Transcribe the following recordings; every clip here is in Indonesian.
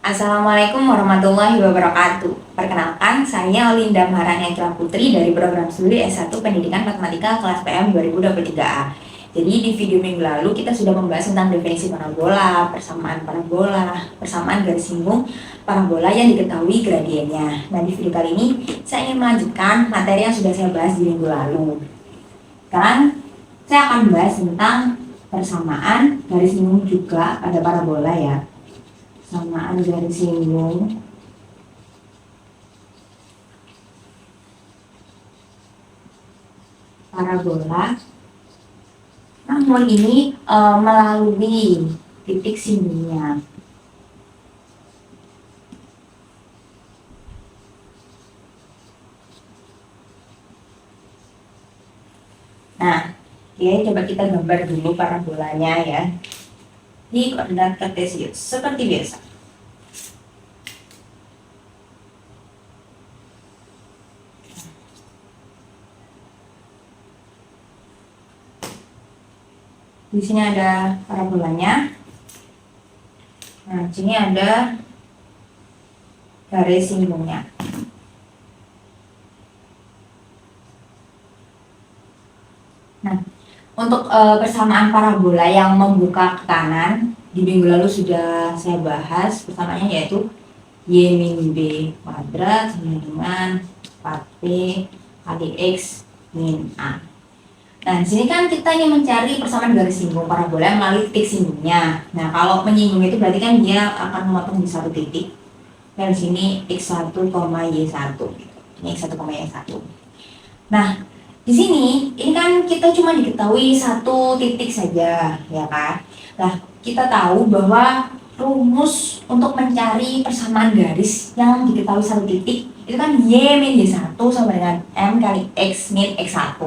Assalamualaikum warahmatullahi wabarakatuh. Perkenalkan, saya Olinda Maharani Akila Putri dari program studi S1 Pendidikan Matematika kelas PM 2023A. Jadi di video minggu lalu kita sudah membahas tentang definisi parabola, persamaan garis singgung parabola yang diketahui gradiennya. Nah, di video kali ini saya ingin melanjutkan materi yang sudah saya bahas di minggu lalu. Sekarang saya akan membahas tentang persamaan garis singgung juga pada parabola ya. Persamaan garis singgung parabola, namun ini melalui titik singgungnya. Nah, ya coba kita gambar dulu parabolanya ya di koordinat kartesius seperti biasa. Di sini ada parabolanya. Nah, di sini ada garis singgungnya. Nah, untuk persamaan parabola yang membuka ke kanan di minggu lalu sudah saya bahas. Persamaannya yaitu y min b kuadrat sama dengan 4p kali x min a. Nah, di sini kan kita ingin mencari persamaan garis singgung parabola melalui titik singgungnya. Nah, kalau menyinggung itu berarti kan dia akan memotong di satu titik. Dan di sini x1, y1 gitu. Ini x1, y1. Nah, di sini ini kan kita cuma diketahui satu titik saja, ya kan? Nah, kita tahu bahwa rumus untuk mencari persamaan garis yang diketahui satu titik itu kan y min y1 sama dengan m kali x min x1.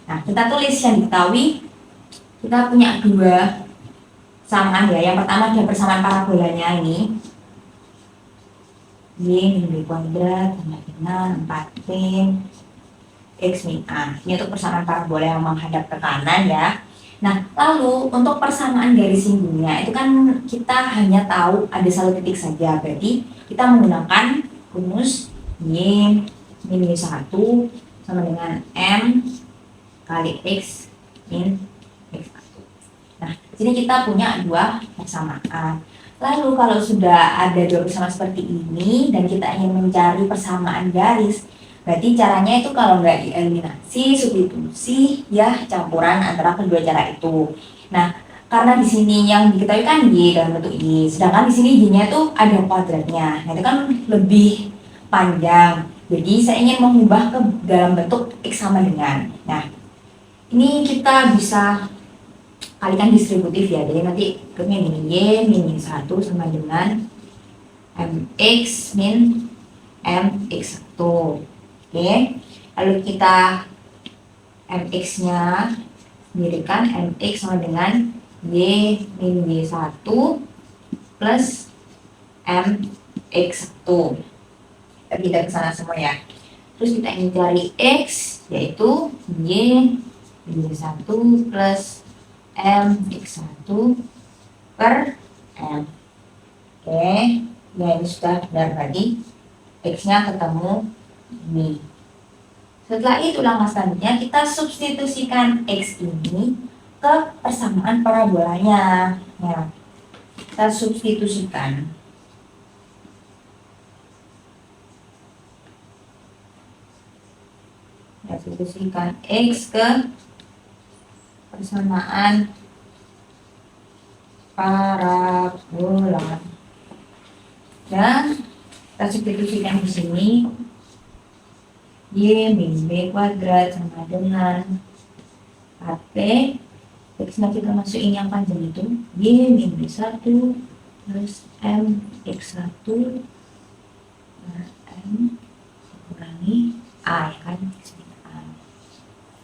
Nah, kita tulis yang diketahui. Kita punya dua samaan ya. Yang pertama ada persamaan parabolanya ini y min b kuadrat sama dengan 4p x min a. Ini untuk persamaan parabola yang menghadap ke kanan ya. Nah, lalu untuk persamaan garis singgungnya itu kan kita hanya tahu ada satu titik saja. Berarti kita menggunakan rumus y min y1 sama dengan m kali x min x1. Nah, sini kita punya dua persamaan. Lalu kalau sudah ada dua persamaan seperti ini dan kita ingin mencari persamaan garis, berarti caranya itu kalau nggak dieliminasi, substitusi, ya campuran antara kedua cara itu. Nah, karena di sini yang diketahui kan y dalam bentuk y, sedangkan di sini y-nya itu ada kuadratnya. Nah, itu kan lebih panjang. Jadi saya ingin mengubah ke dalam bentuk x sama dengan. Nah, ini kita bisa kalikan distributif ya. Jadi nanti bentuknya ini y min y1 sama dengan mx min mx1. Oke, lalu kita mx-nya sendirikan, mx sama dengan y min y1 plus mx1. Kita pindah ke sana semua ya. Terus kita ingin cari x, yaitu y min y1 plus mx1 per m. Oke, ya ini sudah benar tadi. X-nya ketemu ini. Setelah itu langkah selanjutnya kita substitusikan x ini ke persamaan parabolanya. Ya, kita substitusikan. Ya, substitusikan x ke persamaan parabola. Dan kita substitusikan di sini y min b kuadrat sama dengan 4p. X-nya kita masukin yang panjang itu y min b1 plus m x1 per m kurangi a, ya kan?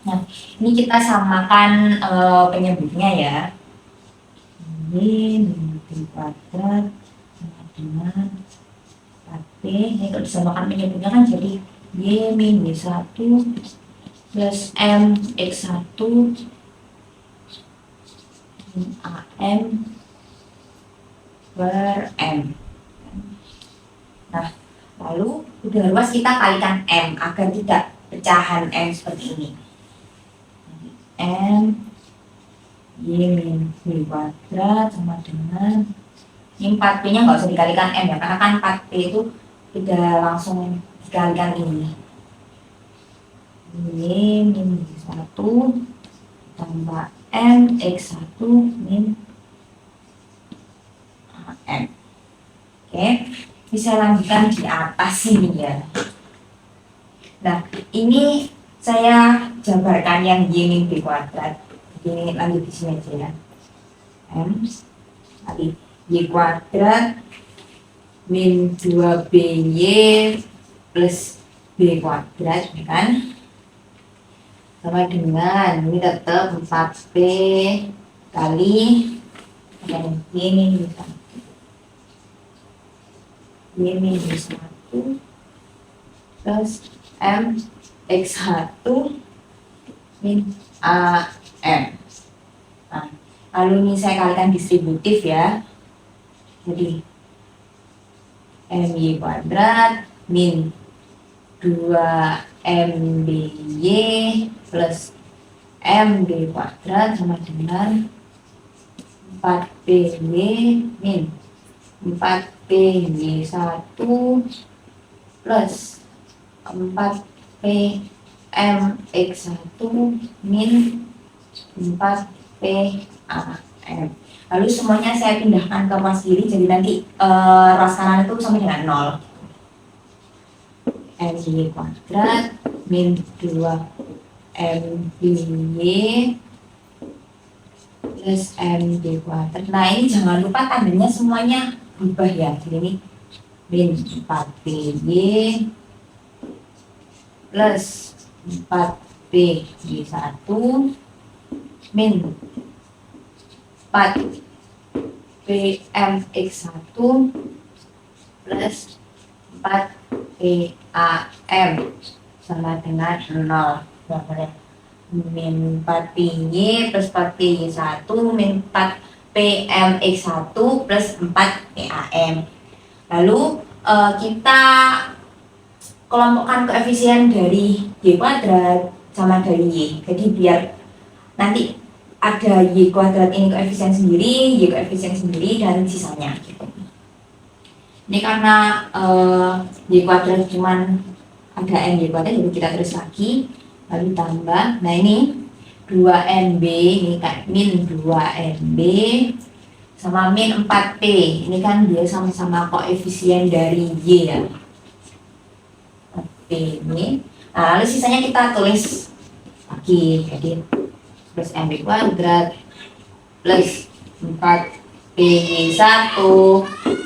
Nah, ini kita samakan penyebutnya ya. Y min b kuadrat sama dengan 4p. Ini kalau disamakan penyebutnya kan jadi y min y1 plus m x1 min am per m. Lalu udah luas kita kalikan M agar tidak pecahan M seperti ini. M Y min B kuadrat sama dengan ini 4P nya nggak usah dikalikan M ya, karena kan 4P itu tidak langsung dikalikan ini. Y min 1 tambah M X1 min M. Oke, bisa lanjutkan di atas ini ya. Nah, ini saya jabarkan yang Y min B kuadrat. Ini lanjut di sini aja ya. M tadi Y kuadrat min 2BY plus B kuadrat, ya kan? Sama dengan ini tetap 4P kali Y min 1 Y min 1 plus M X1 min AM. Nah, lalu ini saya kalikan distributif ya. Jadi MY kuadrat min 2MBY plus MB kuadrat sama dengan 4PY min 4PY1 plus 4PMX1 min 4PAM. Lalu semuanya saya pindahkan ke mas kiri, jadi nanti ruas kanan itu sama dengan 0. MY kuadrat min 2MBY plus MB kuadrat. Nah, ini jangan lupa tandanya semuanya berubah ya. Jadi ini min 4PY plus 4PY1 min 4PMX1 plus 4PAM sama dengan 0. Min 4PY plus 4PY1 min 4PMX1 plus 4PAM. Lalu kita kelompokkan koefisien dari Y kuadrat sama dari Y. Jadi biar nanti ada Y kuadrat ini koefisien sendiri, Y koefisien sendiri, dan sisanya gitu. Ini karena Y kuadrat cuman ada M Y kuadrat, jadi kita terus lagi lalu tambah. Nah, ini 2MB ini kan min 2MB sama min 4P. Ini kan dia sama-sama koefisien dari Y ya. P ini. Nah, lalu sisanya kita tulis lagi. Jadi plus MB kuadrat plus 4PY1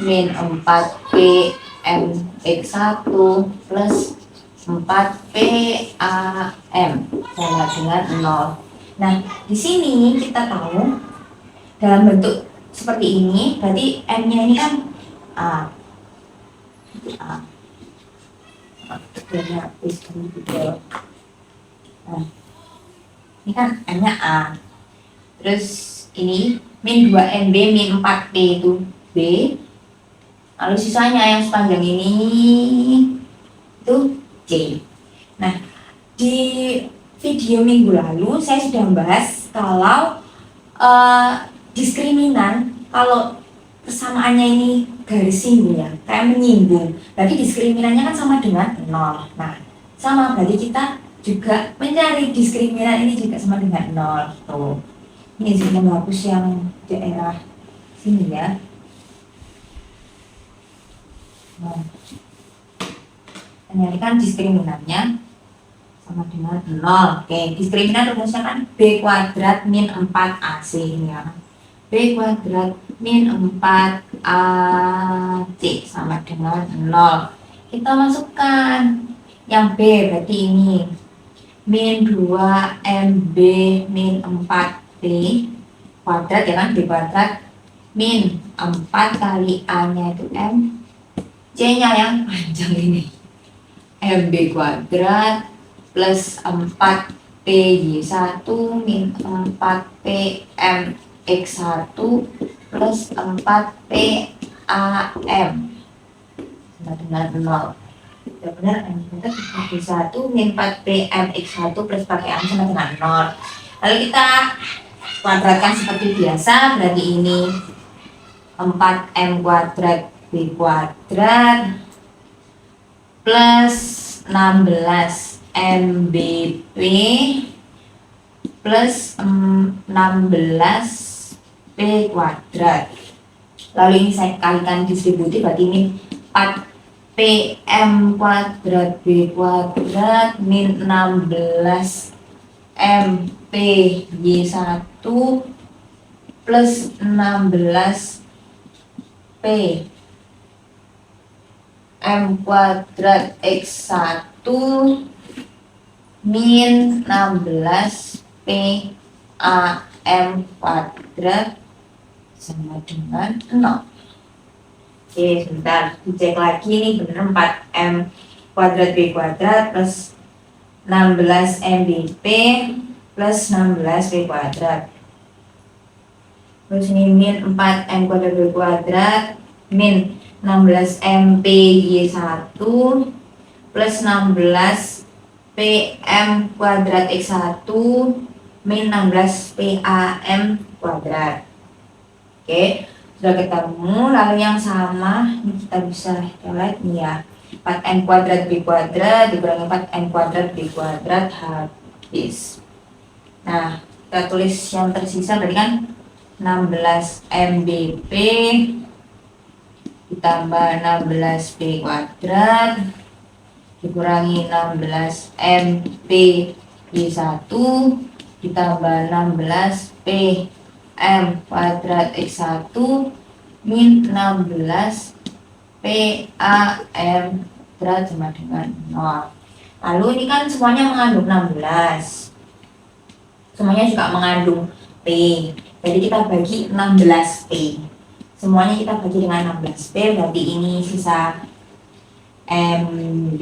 min 4PMX1 plus 4PAM sama dengan 0. Nah, di sini kita tahu dalam bentuk seperti ini, berarti M-nya ini kan A. Nah, ini kan M-nya A. Terus ini min 2MB min 4P itu B. Lalu sisanya yang sepanjang ini itu C. Nah, di video minggu lalu saya sudah membahas kalau diskriminan, kalau persamaannya ini garis singgung ya, kayak menyinggung, berarti diskriminannya kan sama dengan 0. Nah, sama berarti kita juga mencari diskriminan ini juga sama dengan 0. Tuh, ini sih menghapus yang daerah sini ya. Nah, menyarikan diskriminannya sama dengan 0. Oke, diskriminan rumusnya kan B kuadrat min 4AC ya. B kuadrat min 4AC sama dengan 0. Kita masukkan yang B, berarti ini min 2MB min 4B kuadrat ya kan, B kuadrat min 4 kali A nya itu M, C nya yang panjang ini MB kuadrat plus 4PY1 min 4PMX1 plus 4PAM sama dengan 0. Udah benar kan? Kita bagi 1 min 4P MX1 plus pakai A sama dengan 0. Lalu kita kuadratkan seperti biasa, berarti ini 4M kuadrat B kuadrat plus 16 MBP plus 16 P kuadrat. Lalu ini saya kalikan distributif, berarti ini 4 PM kuadrat B kuadrat min 16 MP Y1 plus 16 P M kuadrat X1 min 16 P AM kuadrat sama dengan 0. Oke, sebentar, dicek lagi nih, bener 4M kuadrat B kuadrat plus 16 MBP plus 16 B kuadrat. Terus ini min 4M kuadrat B kuadrat min 16 MP Y1 plus 16 PM kuadrat X1 min 16 PAM kuadrat. Oke, sudah ketemu. Lalu yang sama ini kita bisa lihat nih ya, 4M kuadrat B kuadrat dikurangi 4M kuadrat B kuadrat habis. Nah, kita tulis yang tersisa berarti kan 16 MBP ditambah 16 B kuadrat dikurangi 16 MP Y1 ditambah 16 P M kuadrat X1 min 16 PAM kuadrat sama dengan 0. Lalu ini kan semuanya mengandung 16, semuanya juga mengandung P, jadi kita bagi 16 P, semuanya kita bagi dengan 16 P, berarti ini sisa MB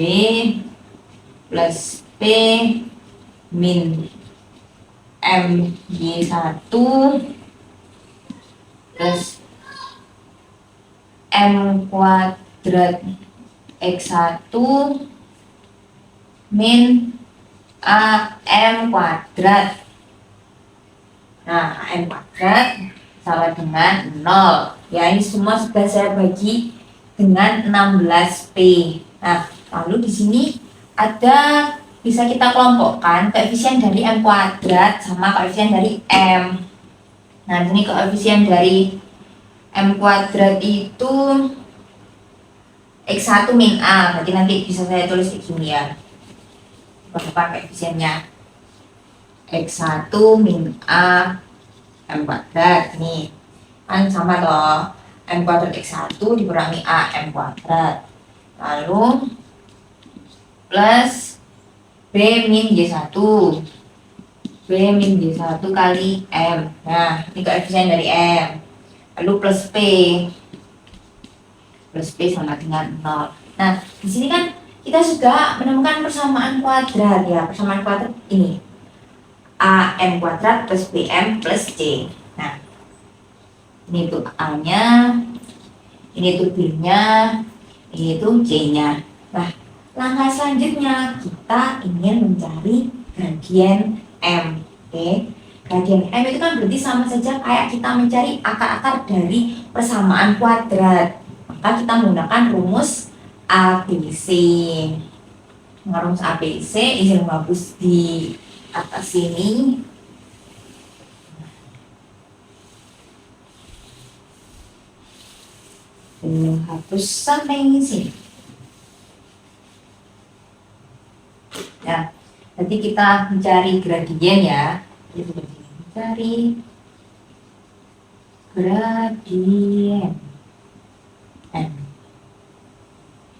plus P min MY1 plus M kuadrat X1 min AM kuadrat. Nah, AM kuadrat sama dengan 0. Ya, ini semua sudah saya bagi dengan 16P. Nah, lalu di sini ada, bisa kita kelompokkan koefisien dari M kuadrat sama koefisien dari M. Nah, ini koefisien dari M kuadrat itu X1 min A, berarti nanti bisa saya tulis di sini ya. Berapa koefisiennya? X1 min A M kuadrat, nih kan sama toh, M kuadrat X1 dikurangi A M kuadrat, lalu plus B min Y1 kali M. Nah, ini koefisien dari M. Lalu plus P sama dengan 0. Nah, di sini kan kita sudah menemukan persamaan kuadrat ya. Persamaan kuadrat ini AM kuadrat plus BM plus C. Nah, ini tuh A-nya, ini tuh B-nya, ini tuh C-nya. Nah, langkah selanjutnya kita ingin mencari gradien M. Oke, gradien M itu kan berarti sama saja kayak kita mencari akar-akar dari persamaan kuadrat. Maka kita menggunakan rumus ABC. Rumus ABC izin menghapus di atas sini. Hapus sampai sini. Ya, nanti kita mencari gradien ya. Mencari gradien M.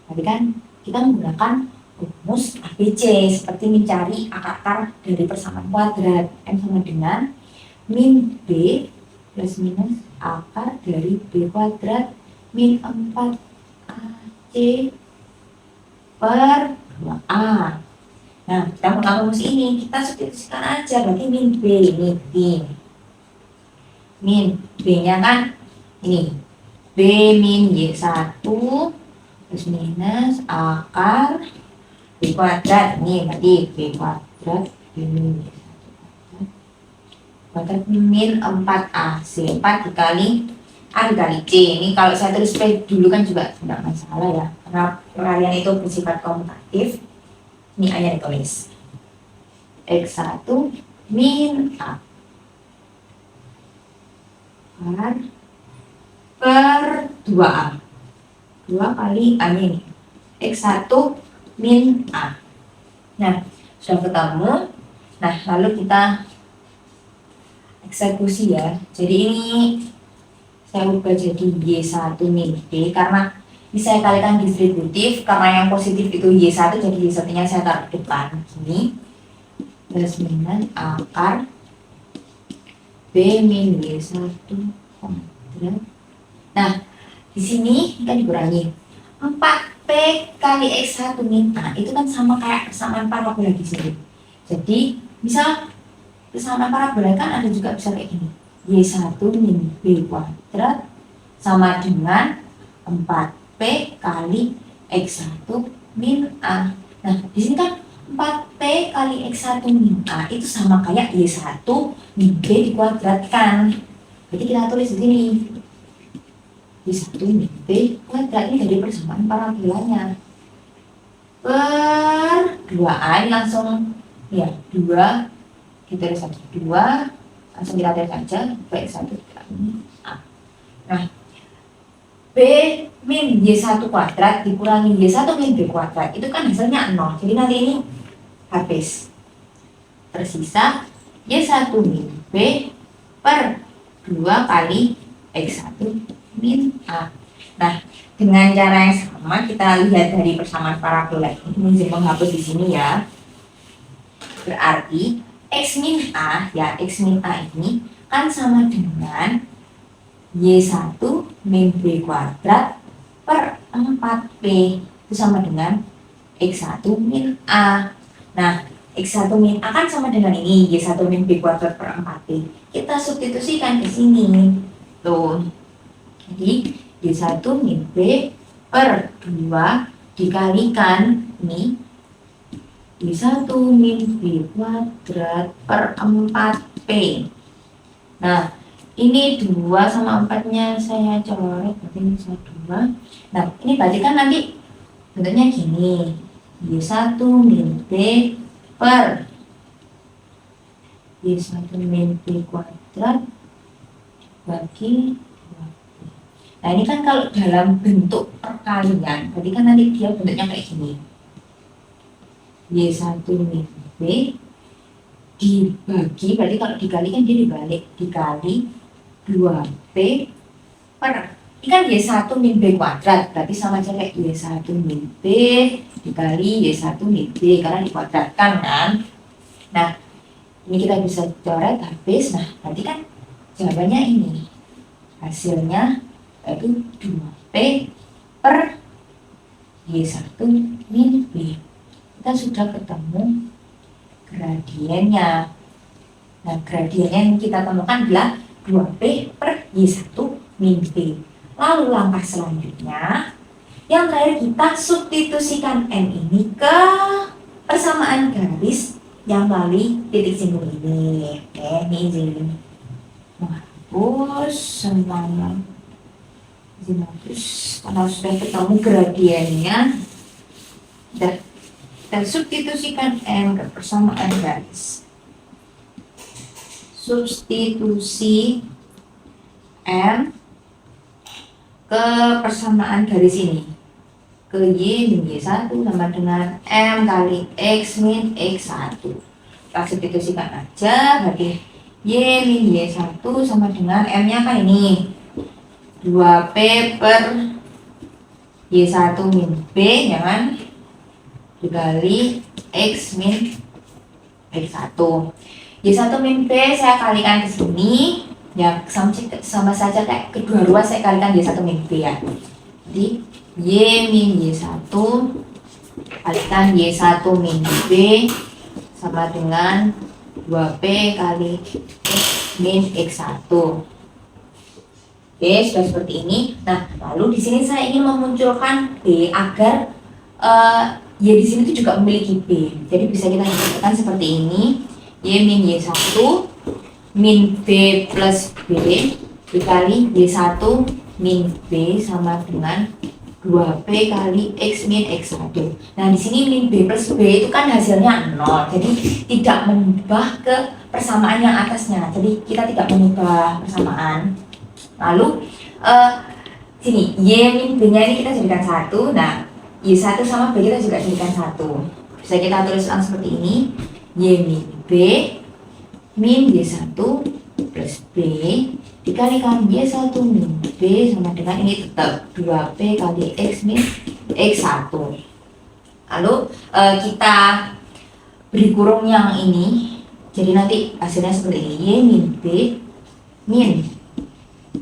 Tadi kan kita menggunakan rumus ABC seperti mencari akar dari persamaan kuadrat. M sama dengan min B plus minus akar dari B kuadrat min 4AC per 2A. Nah, kita menggunakan rumus ini, kita substitusikan aja, berarti min B, ini B. Min B nya kan ini B min Y1 Terus minus akar B kuadrat. Ini berarti B kuadrat kuadrat min 4A. C4 dikali A dikali C. Ini kalau saya tulis P dulu kan juga tidak masalah ya, karena peralihan itu bersifat komutatif. Ini A-nya ditulis X1 min A per 2A. 2 kali A ini X1 min A. Nah, sudah ketemu. Nah, lalu kita eksekusi ya. Jadi ini saya ubah jadi Y1 min B, karena ini saya kalikan distributif, karena yang positif itu Y1, jadi Y1 nya saya taruh depan sini. Plus minus akar B min Y1 kuadrat. Nah, di sini kan dikurangi 4P kali X1 min A, itu kan sama kayak persamaan parabola di sini. Jadi misal persamaan parabola kan ada juga bisa kayak gini, Y1 min B kuadrat sama dengan 4P kali X1 min A. Nah, di sini kan 4P kali X1 min A itu sama kayak Y1 min B dikuadratkan. Jadi kita tulis di sini Y1 min B kuadrat, ini dari persamaan parabolanya. Per 2A ini langsung ya 2, kita tulis saja 2, langsung kita tulis saja X1 dikali A. Nah, B min Y1 kuadrat dikurangi Y1 min B kuadrat, itu kan hasilnya 0. Jadi nanti ini habis. Tersisa Y1 min B per 2 kali X1 min A. Nah, dengan cara yang sama kita lihat dari persamaan parabola ini, saya menghapus di sini ya. Berarti X min A ya, X min A ini kan sama dengan Y1 min B kuadrat per 4P, itu sama dengan X1 min A. Nah, X1 min A kan sama dengan ini, Y1 min B kuadrat per 4P. Kita substitusikan ke sini. Tuh. Jadi, Y1 min B per 2 dikalikan ini Y1 min B kuadrat per 4P. Nah, ini 2 sama 4-nya saya coret, berarti ini bisa 2. Nah, ini berarti kan nanti bentuknya gini, Y1 min B per Y1 min B kuadrat bagi 2. Nah, ini kan kalau dalam bentuk perkalian, berarti kan nanti dia bentuknya kayak gini, Y1 min B dibagi, berarti kalau dikali kan dia dibalik, dikali 2P per, ini kan Y1 min B kuadrat, berarti sama aja kayak Y1 min B dikali Y1 min B, karena dikuadratkan kan. Nah, ini kita bisa coret habis. Nah, berarti kan jawabannya ini, hasilnya yaitu 2P per Y1 min B. Kita sudah ketemu gradiennya. Nah, gradiennya yang kita temukan adalah 2P per Y1 min B. Lalu langkah selanjutnya, yang terakhir kita substitusikan M ini ke persamaan garis yang melalui titik simbol ini. Oke, ini izin menghapus semuanya. Izin hapus karena sudah ketemu gradiennya. Dan kita substitusikan M ke persamaan garis. Substitusi M ke persamaan garis ini, ke Y min Y1 sama dengan M kali X min X1. Kita substitusikan aja, berarti Y min Y1 sama dengan M nya kan ini 2P per Y1 min B ya kan, dikali X min X1. Y1 min B saya kalikan ke sini ya, sama saja kayak kedua ruas saya kalikan Y1 min B ya. Jadi Y min Y1 kalikan Y1 min B sama dengan 2P kali X min X1. sudah seperti ini. Nah, lalu di sini saya ingin memunculkan B agar Y di sini tuh juga memiliki B. Jadi bisa kita katakan seperti ini. Y min Y1 min B plus B dikali Y1 min B sama dengan 2B kali X min X1. Nah, di sini min B plus B itu kan hasilnya 0. Jadi tidak mengubah ke persamaan yang atasnya. Jadi kita tidak mengubah persamaan. Lalu sini Y min B-nya ini kita jadikan 1. Nah, Y1 sama B kita juga jadikan 1. Bisa kita tulis ulang seperti ini. Y min B min Y1 plus B dikalikan Y1 min B sama dengan ini tetap 2B kali X min X1. Lalu kita beri kurung yang ini, jadi nanti hasilnya seperti ini. Y min B min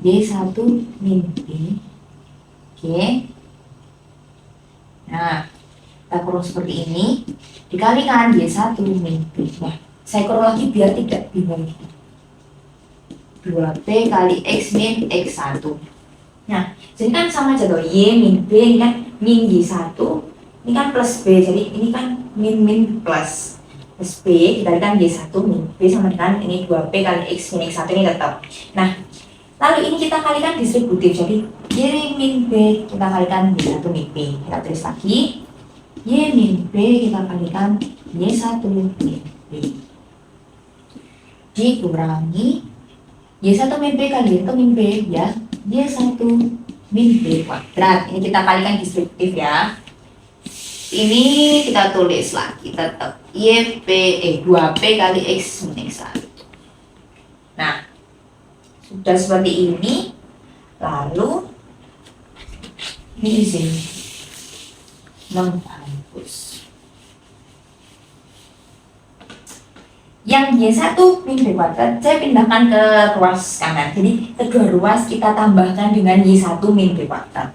Y1 min B. Oke. Nah, kita kurung seperti ini dikalikan Y1 min B. Nah, saya kurung lagi biar tidak bingung. 2B kali X min X1. Nah, jadi kan sama aja tuh. Y min B ini kan min Y1. Ini kan plus B. Jadi ini kan min plus B dikalikan Y1 min B sama dengan ini 2B kali X min X1 ini tetap. Nah, lalu ini kita kalikan distributif. Jadi Y min B kita kalikan Y1 min B. Kita tulis lagi. Y min B kita kalikan Y1 min B. Dikurangi Y1 min B kali Y1 min B ya, Y1 min B kuadrat. Ini kita kalikan distributif ya. Ini kita tulis lagi tetap 2B kali X min X1. Nah, sudah seperti ini. Lalu ini di sini menghapus. Yang Y1 min B kuadrat saya pindahkan ke ruas kanan. Jadi kedua ruas kita tambahkan dengan Y1 min B kuadrat.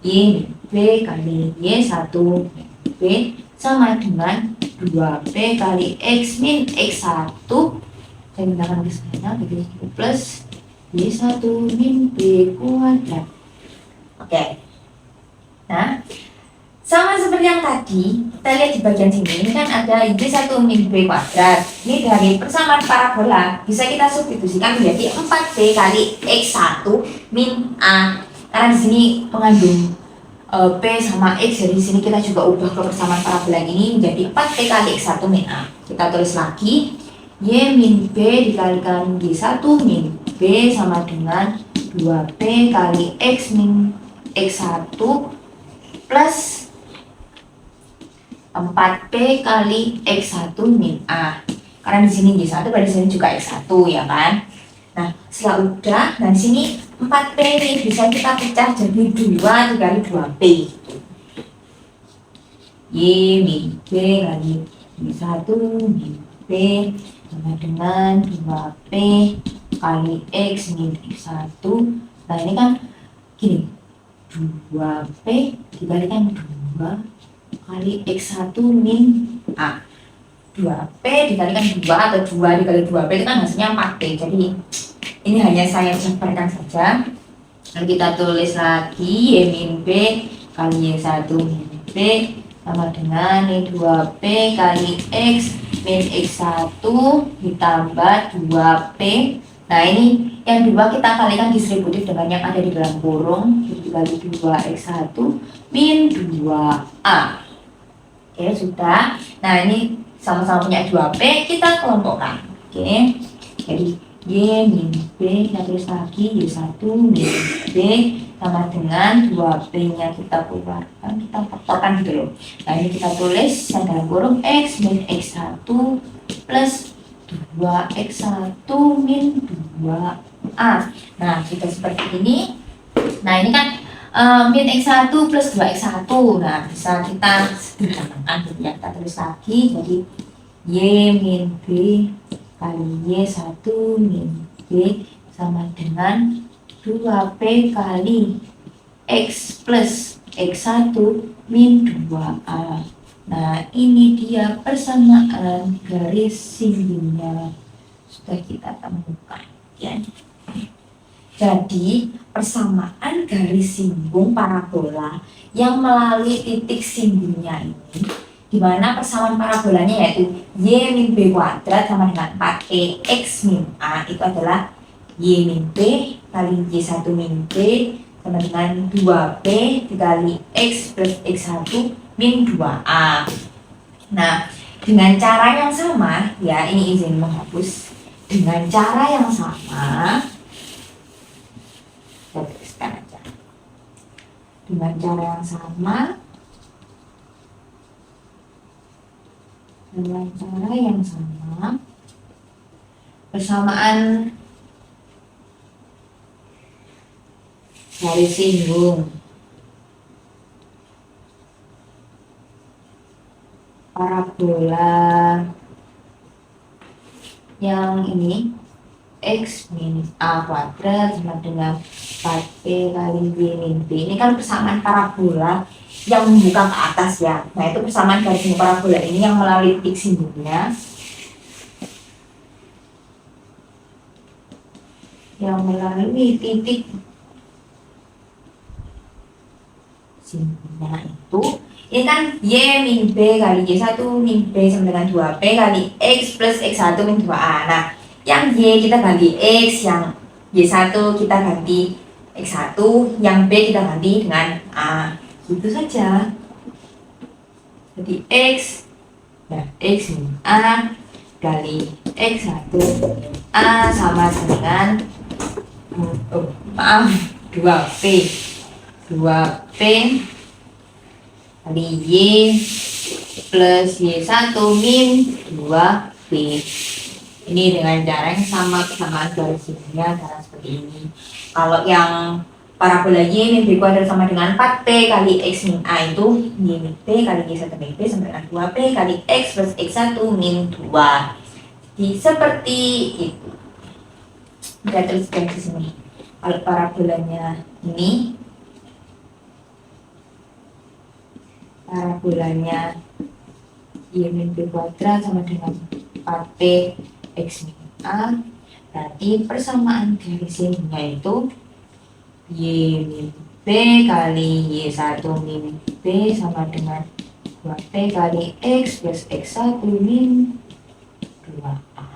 Y min B kali Y1 min B sama dengan 2B kali X min X1. Saya pindahkan ke sana, jadi plus Y1 min B kuadrat. Oke. Nah, sama seperti yang tadi, kita lihat di bagian sini, ini kan ada Y1 min B kuadrat. Ini dari persamaan parabola, bisa kita substitusikan menjadi 4B kali X1 min A. Karena di sini mengandung P sama X, jadi di sini kita juga ubah ke persamaan parabola ini menjadi 4B kali X1 min A. Kita tulis lagi, Y min B dikalikan Y1 min B sama dengan 2B kali X min X1 plus 4B kali X1 min A. Karena di sini Y1 pada sini juga X1 ya kan. Nah, setelah udah, nah di sini 4B ini bisa kita pecah jadi 2 dikali 2B. Y min B kali Y1 min B sama dengan 2B kali X min X1. Nah, ini kan gini, 2B dikalikan 2 kali X1 min A. 2P dikalikan 2 atau 2 dikali 2P itu kan hasilnya 4P. Jadi ini hanya saya sebarkan saja. Lalu kita tulis lagi Y min B kali Y1 min B sama dengan 2P kali X min X1 ditambah 2P. Nah, ini yang 2 kita kalikan distributif dengan yang ada di dalam kurung. Jadi dikali 2X1 min 2A. Oke, sudah. Nah, ini sama-sama punya 2P, kita kelompokkan. Oke. Jadi Y min B kita tulis lagi Y1 min B sama dengan 2P-nya kita keluarkan, kita faktorkan gitu loh. Nah, ini kita tulis yang dalam kurung X min X1 plus 2X1 min 2A. Nah, sudah seperti ini. Nah, ini kan min X1 plus 2X1. Nah, bisa kita sederhanakan gitu ya. Kita tulis lagi, jadi Y min B kali Y1 min B sama dengan 2P kali X plus X1 min 2A. Nah, ini dia persamaan garis singgungnya sudah kita temukan ya. Jadi persamaan garis singgung parabola yang melalui titik singgungnya ini, di mana persamaan parabolanya yaitu y min b kuadrat sama dengan 4e x min a, itu adalah y min b kali y1 min b sama dengan 2b dikali x plus x1 min 2a. Nah, dengan cara yang sama, ya ini izin menghapus. Dengan cara yang sama, saya tuliskan aja. Dengan cara yang sama, persamaan garis singgung parabola yang ini x min a kuadrat sama dengan 4p kali y min b. Ini kan persamaan parabola yang membuka ke atas ya. Nah, itu persamaan garis singgung parabola ini yang melalui titik singgungnya. Yang melalui titik singgungnya itu, ini kan y min b kali y1 min b sama dengan 2p kali x plus x1 min 2a. Nah, yang y kita ganti x, yang y1 kita ganti x1, yang b kita ganti dengan a. Gitu saja. Jadi x, nah x min a kali x1 a sama dengan 2p 2p kali y plus y1 min 2p. Ini dengan cara yang sama, persamaan garis singgungnya adalah seperti ini. Kalau yang parabola y min b kuadrat sama dengan 4p kali x min a, itu y min b kali y1 min b sama dengan 2p kali x plus x1 min 2. Jadi seperti itu. Kita tuliskan di sini. Kalau parabolanya ini, parabolanya y min b kuadrat sama dengan 4p x min a, berarti persamaan garis singgungnya itu y min b kali y1 min b sama dengan 2p kali x plus x1 min 2a.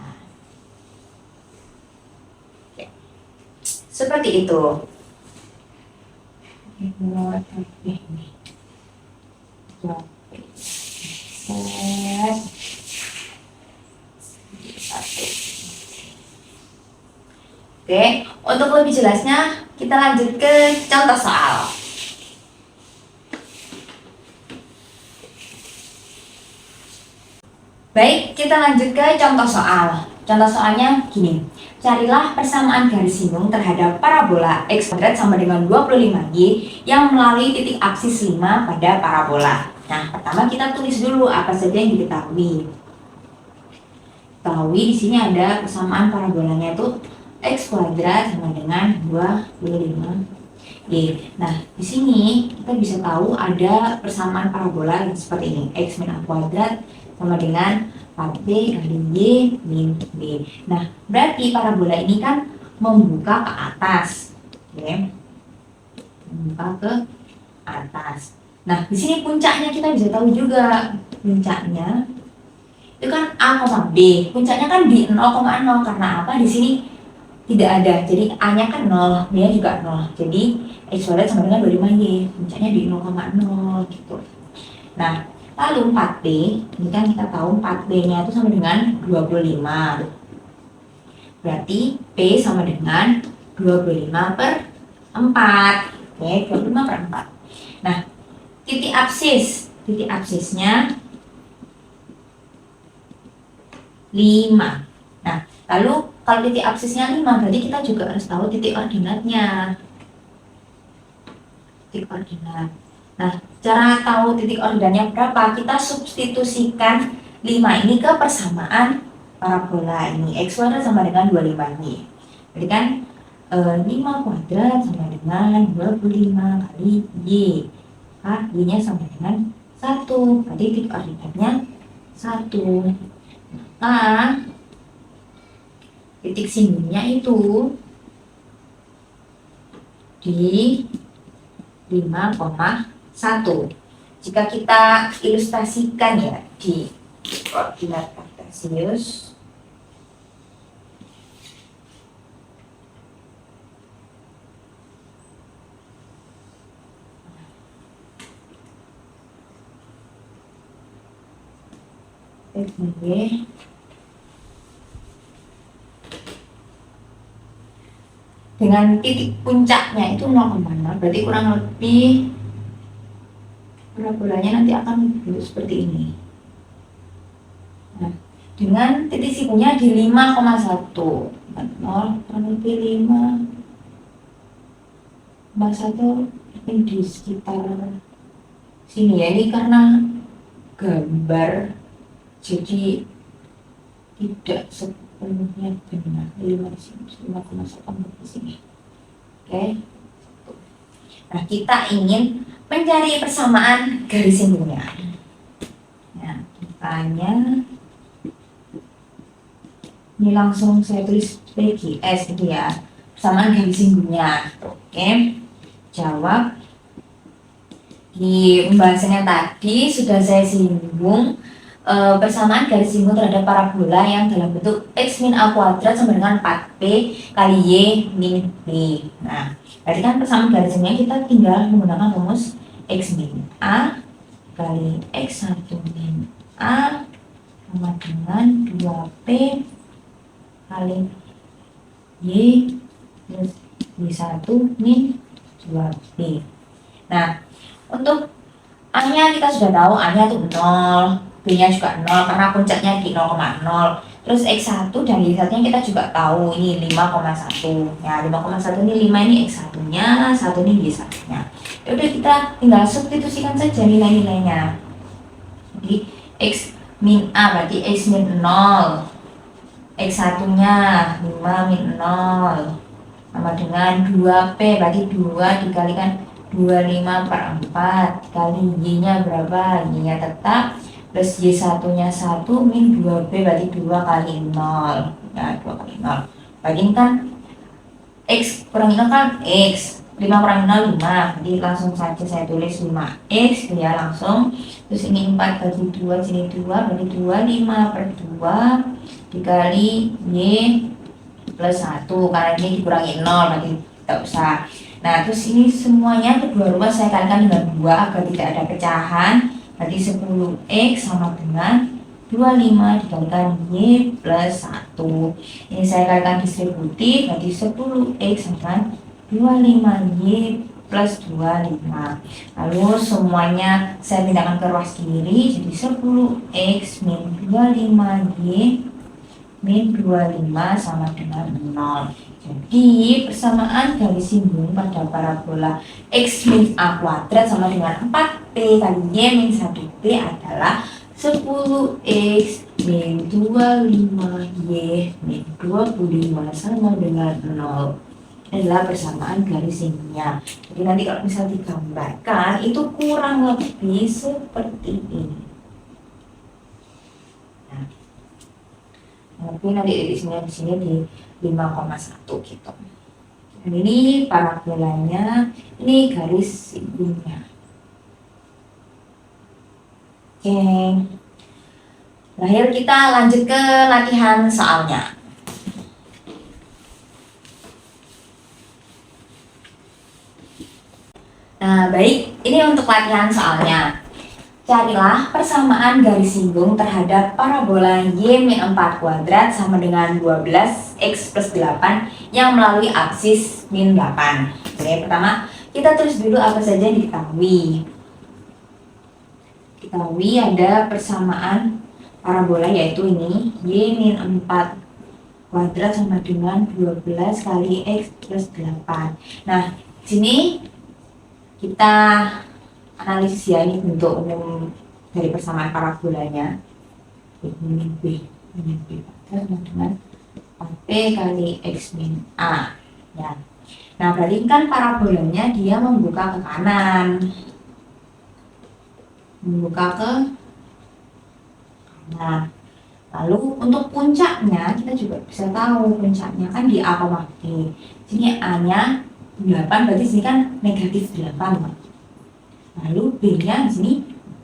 Oke. Seperti itu. Oke, untuk lebih jelasnya kita lanjut ke contoh soal. Baik, kita lanjut ke contoh soal. Contoh soalnya gini. Carilah persamaan garis singgung terhadap parabola x kuadrat sama dengan 25y yang melalui titik apsis 5 pada parabola. Nah, pertama kita tulis dulu apa saja yang diketahui. Ketahui di sini ada persamaan parabolanya itu x kuadrat sama dengan 25y. Nah, di sini kita bisa tahu ada persamaan parabola yang seperti ini. X min a kuadrat sama dengan 4b kali y min b. Nah, berarti parabola ini kan membuka ke atas. Oke. Membuka ke atas. Nah, di sini puncaknya kita bisa tahu juga. Puncaknya itu kan a, b. Puncaknya kan di 0,0 karena apa? Di sini tidak ada, jadi A-nya kan 0, B-nya juga 0. Jadi X kuadrat sama dengan 25Y, puncaknya di 0,0 gitu. Nah, lalu 4B, ini kan kita tahu 4B-nya itu sama dengan 25. Berarti P sama dengan 25 per 4. Oke, 25 per 4. Nah, titik apsisnya 5. Nah, lalu kalau titik apsisnya 5, berarti kita juga harus tahu titik ordinatnya. Titik ordinat. Nah, cara tahu titik ordinatnya berapa? Kita substitusikan 5 ini ke persamaan parabola ini. X kuadrat sama dengan 25y. Berarti kan 5 kuadrat sama dengan 25 kali y. Y-nya sama dengan 1. Berarti titik ordinatnya 1. Nah, titik singgungnya itu di 5,1. Jika kita ilustrasikan ya di koordinat kartesius, dengan titik puncaknya itu 0,0, berarti kurang lebih parabolanya nanti akan bentuk seperti ini. Nah, dengan titik sikunya di 5,1, 0 kurang lebih 5,1 ini di sekitar sini ya. Ini karena gambar jadi tidak sepenuhnya benar. 5,1 di sini. Oke. Nah, kita ingin mencari persamaan garis singgungnya. Nah, makanya ini langsung saya tulis PGS gitu ya, persamaan garis singgungnya. Oke, jawab. Di pembahasannya tadi sudah saya singgung persamaan garis singgung terhadap parabola yang dalam bentuk x min a kuadrat sama dengan 4p kali y min b. Nah, berarti kan persamaan garis singgungnya kita tinggal menggunakan rumus x min a kali x1 min a sama dengan 2p kali y plus y1 min 2p. Nah, untuk A-nya kita sudah tahu, A-nya itu 0, B-nya juga 0 karena puncaknya di 0,0. Terus X1 dan Y1-nya kita juga tahu, ini 5,1. Ya, 5,1 ini 5 ini X1-nya, 1 ini Y1-nya. Ya udah, kita tinggal substitusikan saja nilai-nilainya. Jadi X min A berarti X min 0. X1-nya 5 min 0 sama dengan 2P, berarti 2 dikalikan 25/4 kali Y-nya berapa? Y-nya tetap plus Y1-nya 1 min 2B berarti 2 kali 0. Ya, 2 kali 0. Bagi kan X kurang 0 kan X. 5 kurang 0 5. Jadi langsung saja saya tulis 5X ya langsung. Terus ini 4 bagi 2, sini 2 berarti 2, 5/2 dikali Y plus 1 karena ini dikurangi 0 berarti tidak usah. Nah, terus ini semuanya kedua ruas saya kalikan dengan 2 agar tidak ada pecahan. Berarti 10x sama dengan 25 dikalikan y plus 1. Ini saya kalikan distributif, berarti 10x sama 25y plus 25. Lalu semuanya saya pindahkan ke ruas kiri, jadi 10x min 25y min 25 sama dengan 0. Jadi persamaan garis singgung pada parabola x min a kuadrat sama dengan 4p kali y min 1p adalah 10x min 25y min 25 sama dengan 0. Ini adalah persamaan garis singgungnya. Jadi nanti kalau misal digambarkan itu kurang lebih seperti ini. Tapi nanti di sini di 5,1 gitu. Dan ini parabolanya, ini garis singgungnya. Oke. Terakhir kita lanjut ke latihan soalnya. Nah, baik, ini untuk latihan soalnya. Carilah persamaan garis singgung terhadap parabola y-4 kuadrat sama dengan 12x plus 8 yang melalui aksis min 8. Oke, pertama kita tulis dulu apa saja yang diketahui. Diketahui ada persamaan parabola yaitu ini y-4 kuadrat sama dengan 12 kali x plus 8. Nah, sini kita analisis ya, ini bentuk umum dari persamaan parabolanya. Ini B sama dengan 4P kali X min A ya. Nah, berarti kan parabolanya dia membuka ke kanan. Membuka ke kanan. Lalu untuk puncaknya kita juga bisa tahu puncaknya kan di A, B. Sini A-nya 8 berarti sini kan negatif 8. Lalu B-nya di sini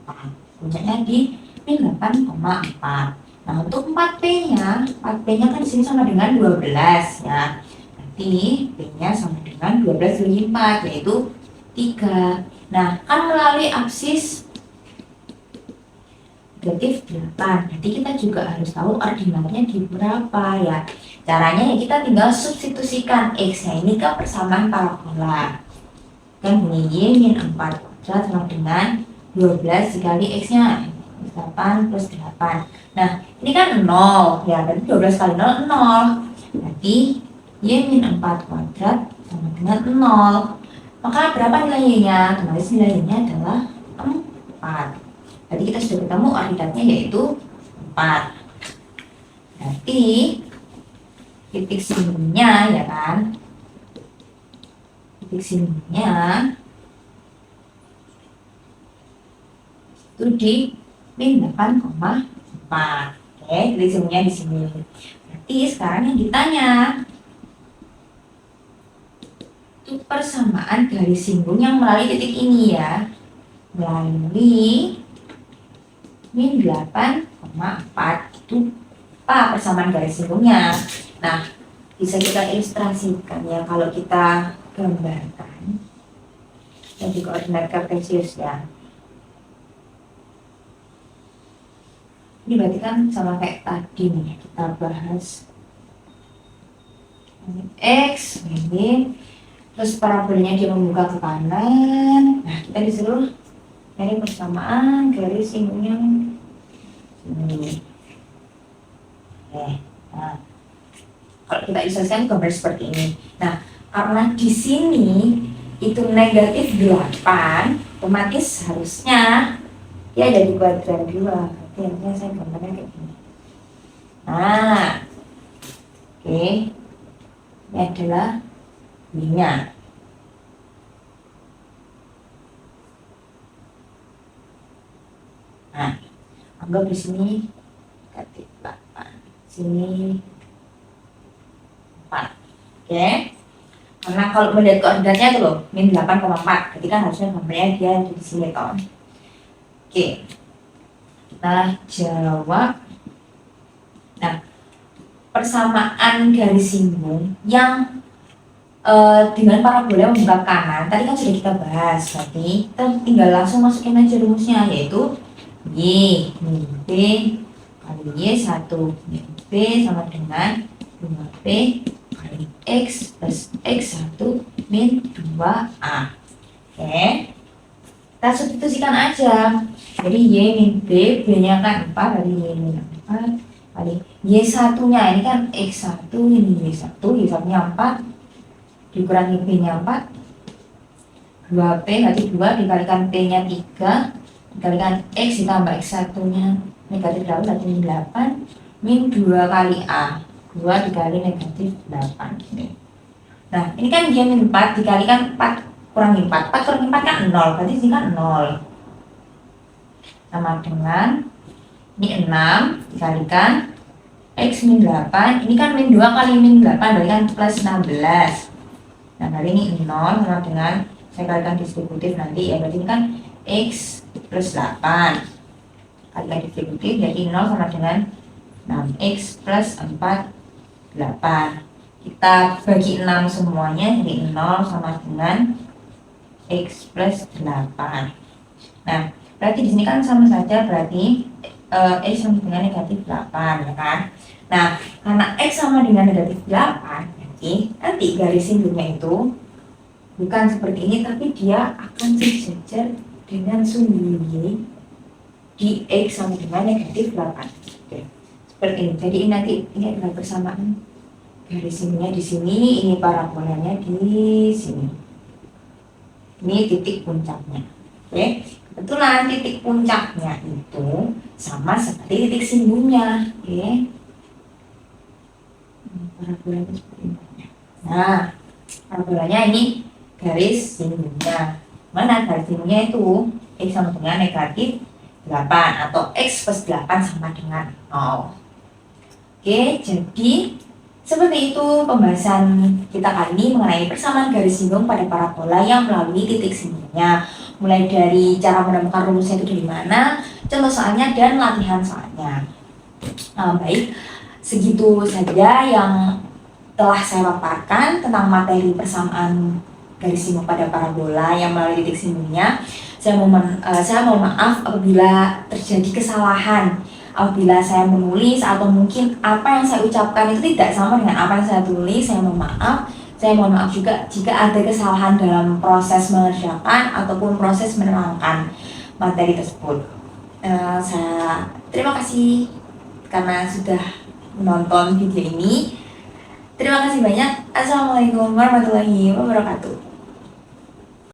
4. Puncaknya di min 8,4. Nah, untuk 4P-nya, 4P-nya kan di sini sama dengan 12 ya. Berarti P-nya sama dengan 12 bagi 4 yaitu 3. Nah, kan melalui absis negatif 8. Jadi kita juga harus tahu ordinalnya di berapa ya. Caranya ya kita tinggal substitusikan X-nya ini ke persamaan parabola. Kan bunyi Y min 4 kuadrat sama dengan 12 dikali X-nya 8 plus 8. Nah, ini kan 0 ya, berarti 12 kali 0, 0. Berarti Y min 4 kuadrat sama dengan 0. Maka berapa nilainya? Otomatis nilainya adalah 4. Jadi kita sudah ketemu ordinatnya yaitu 4. Berarti titik sininya ya kan, titik sininya itu di min 8,4. Oke, titik sininya di sini. Berarti sekarang yang ditanya itu persamaan garis singgung yang melalui titik ini ya, melalui min 8,4 itu apa persamaan garis singgungnya. Nah, bisa kita ilustrasikan ya kalau kita gambarkan jadi koordinat kartesius ya. Ini berarti kan sama kayak tadi nih kita bahas X ini, terus parabolanya dia membuka ke kanan. Nah, kita disuruh nyari persamaan garis singgungnya ini. Nah, kalau kita ilustrasikan gambar seperti ini. Nah, karena di sini itu negatif 8, otomatis harusnya dia ada di kuadran 2. Berarti harusnya saya gambarnya kayak gini. Nah, oke. Ini adalah Y-nya. Nah, anggap di sini negatif 8. Sini 4. Oke. Karena kalau melihat koordinatnya itu loh, min 8,4. Berarti kan harusnya gambarnya dia di sini toh. Oke. Kita jawab. Nah, persamaan garis singgung yang dengan parabola membuka kanan tadi kan sudah kita bahas. Berarti kita tinggal langsung masukin aja rumusnya, yaitu Y min B kali Y1 min B sama dengan 2B kali X plus X1 min 2A. Oke, kita substitusikan aja. Jadi Y min B, B-nya kan 4, dari Y min 4 kali Y1 nya ini kan X1, ini Y1, Y1 nya 4 dikurangi B-nya 4, 2P berarti 2 dikalikan P-nya 3 dikalikan X ditambah X1 nya negatif 8 berarti min 8 min 2 kali A, 2 dikali negatif 8 ini. Nah, ini kan dia min 4 dikalikan 4 kurangi 4, 4 kurangi 4 kan 0, berarti ini kan 0 sama dengan ini 6 dikalikan X min 8, ini kan min 2 kali min 8 berarti kan plus 16. Nah, kali ini 0 sama dengan saya kalikan distributif nanti ya, berarti ini kan X plus 8 kalikan distributif jadi 0 sama dengan 6X plus 4, 8. Kita bagi 6 semuanya jadi 0 sama dengan X plus 8. Nah, berarti di sini kan sama saja, berarti X sama dengan negatif 8 ya kan. Nah, karena X sama dengan negatif 8 nanti garis singgungnya itu bukan seperti ini, tapi dia akan sejajar dengan sumbu Y di X sama dengan negatif 8. Oke, seperti ini. Jadi ini nanti ini adalah persamaan garis singgungnya di sini, ini parabolanya di sini. Ini titik puncaknya. Oke, kebetulan titik puncaknya itu sama seperti titik singgungnya. Oke, parabolanya seperti ini. Nah, parabolanya ini garis singgungnya. Mana garis singgungnya itu X sama dengan negatif 8 atau X plus 8 sama dengan 0. Oke, jadi Seperti itu pembahasan kita kali ini mengenai persamaan garis singgung pada parabola yang melalui titik singgungnya. Mulai dari cara menemukan rumusnya itu dari mana, contoh soalnya, dan latihan soalnya. Baik, segitu saja yang telah saya paparkan tentang materi persamaan garis singgung pada parabola yang melalui titik singgungnya. Saya mohon maaf apabila terjadi kesalahan, apabila saya menulis atau mungkin apa yang saya ucapkan itu tidak sama dengan apa yang saya tulis. Saya mohon maaf. Saya mohon maaf juga jika ada kesalahan dalam proses mengerjakan ataupun proses menerangkan materi tersebut. Saya terima kasih karena sudah menonton video ini. Terima kasih banyak. Assalamualaikum warahmatullahi wabarakatuh.